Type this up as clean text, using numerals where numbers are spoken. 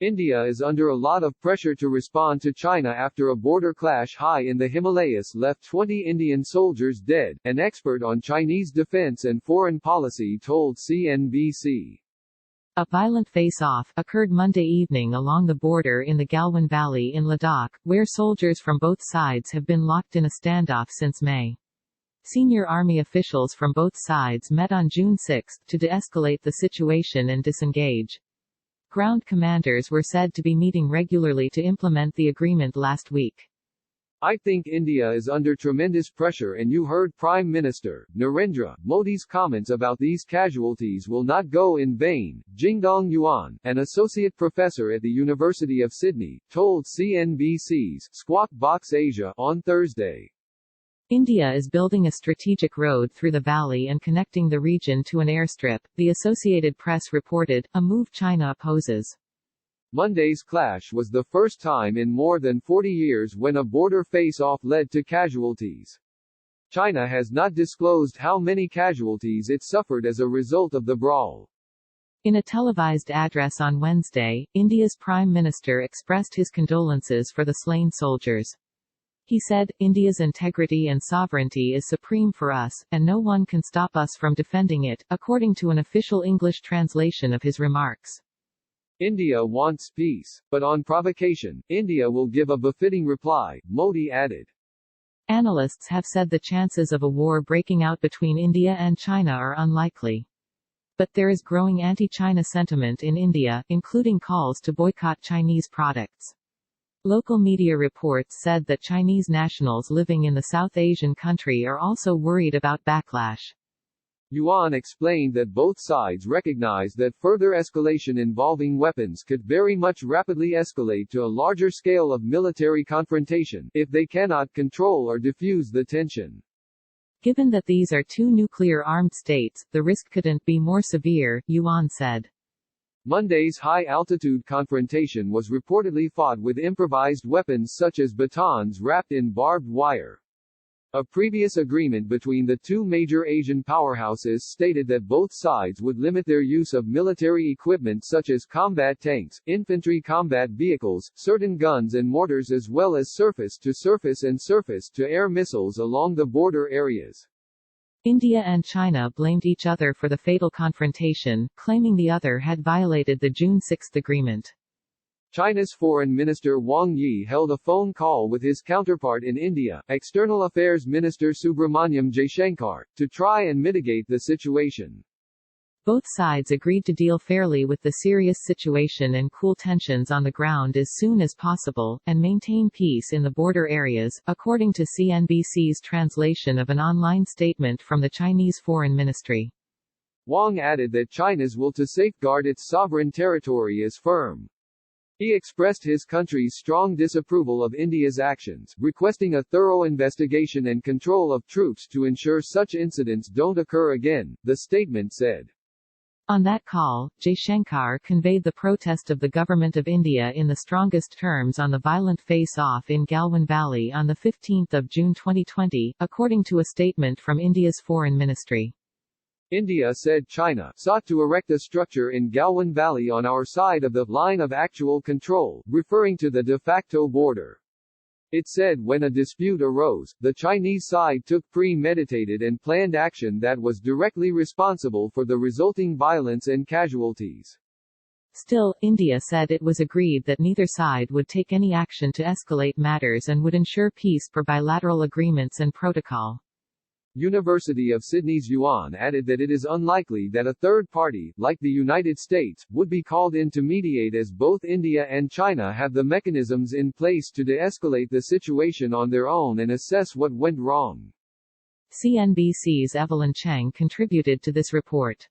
India is under a lot of pressure to respond to China after a border clash high in the Himalayas left 20 Indian soldiers dead, an expert on Chinese defense and foreign policy told CNBC. A violent face-off occurred Monday evening along the border in the Galwan Valley in Ladakh, where soldiers from both sides have been locked in a standoff since May. Senior army officials from both sides met on June 6 to de-escalate the situation and disengage. Ground commanders were said to be meeting regularly to implement the agreement last week. I think India is under tremendous pressure, and you heard Prime Minister Narendra Modi's comments about these casualties will not go in vain, Jingdong Yuan, an associate professor at the University of Sydney, told CNBC's Squawk Box Asia on Thursday. India is building a strategic road through the valley and connecting the region to an airstrip, the Associated Press reported, a move China opposes. Monday's clash was the first time in more than 40 years when a border face-off led to casualties. China has not disclosed how many casualties it suffered as a result of the brawl. In a televised address on Wednesday, India's Prime Minister expressed his condolences for the slain soldiers. He said, "India's integrity and sovereignty is supreme for us, and no one can stop us from defending it," according to an official English translation of his remarks. India wants peace, but on provocation, India will give a befitting reply, Modi added. Analysts have said the chances of a war breaking out between India and China are unlikely. But there is growing anti-China sentiment in India, including calls to boycott Chinese products. Local media reports said that Chinese nationals living in the South Asian country are also worried about backlash. Yuan explained that both sides recognize that further escalation involving weapons could very much rapidly escalate to a larger scale of military confrontation, if they cannot control or defuse the tension. Given that these are two nuclear-armed states, the risk couldn't be more severe, Yuan said. Monday's high-altitude confrontation was reportedly fought with improvised weapons such as batons wrapped in barbed wire. A previous agreement between the two major Asian powerhouses stated that both sides would limit their use of military equipment such as combat tanks, infantry combat vehicles, certain guns and mortars, as well as surface-to-surface and surface-to-air missiles along the border areas. India and China blamed each other for the fatal confrontation, claiming the other had violated the June 6 agreement. China's Foreign Minister Wang Yi held a phone call with his counterpart in India, External Affairs Minister Subramanyam Jaishankar, to try and mitigate the situation. Both sides agreed to deal fairly with the serious situation and cool tensions on the ground as soon as possible, and maintain peace in the border areas, according to CNBC's translation of an online statement from the Chinese Foreign Ministry. Wang added that China's will to safeguard its sovereign territory is firm. He expressed his country's strong disapproval of India's actions, requesting a thorough investigation and control of troops to ensure such incidents don't occur again, the statement said. On that call, Jaishankar conveyed the protest of the Government of India in the strongest terms on the violent face-off in Galwan Valley on 15 June 2020, according to a statement from India's Foreign Ministry. India said China sought to erect a structure in Galwan Valley on our side of the line of actual control, referring to the de facto border. It said when a dispute arose, the Chinese side took premeditated and planned action that was directly responsible for the resulting violence and casualties. Still, India said it was agreed that neither side would take any action to escalate matters and would ensure peace per bilateral agreements and protocol. University of Sydney's Yuan added that it is unlikely that a third party, like the United States, would be called in to mediate, as both India and China have the mechanisms in place to de-escalate the situation on their own and assess what went wrong. CNBC's Evelyn Cheng contributed to this report.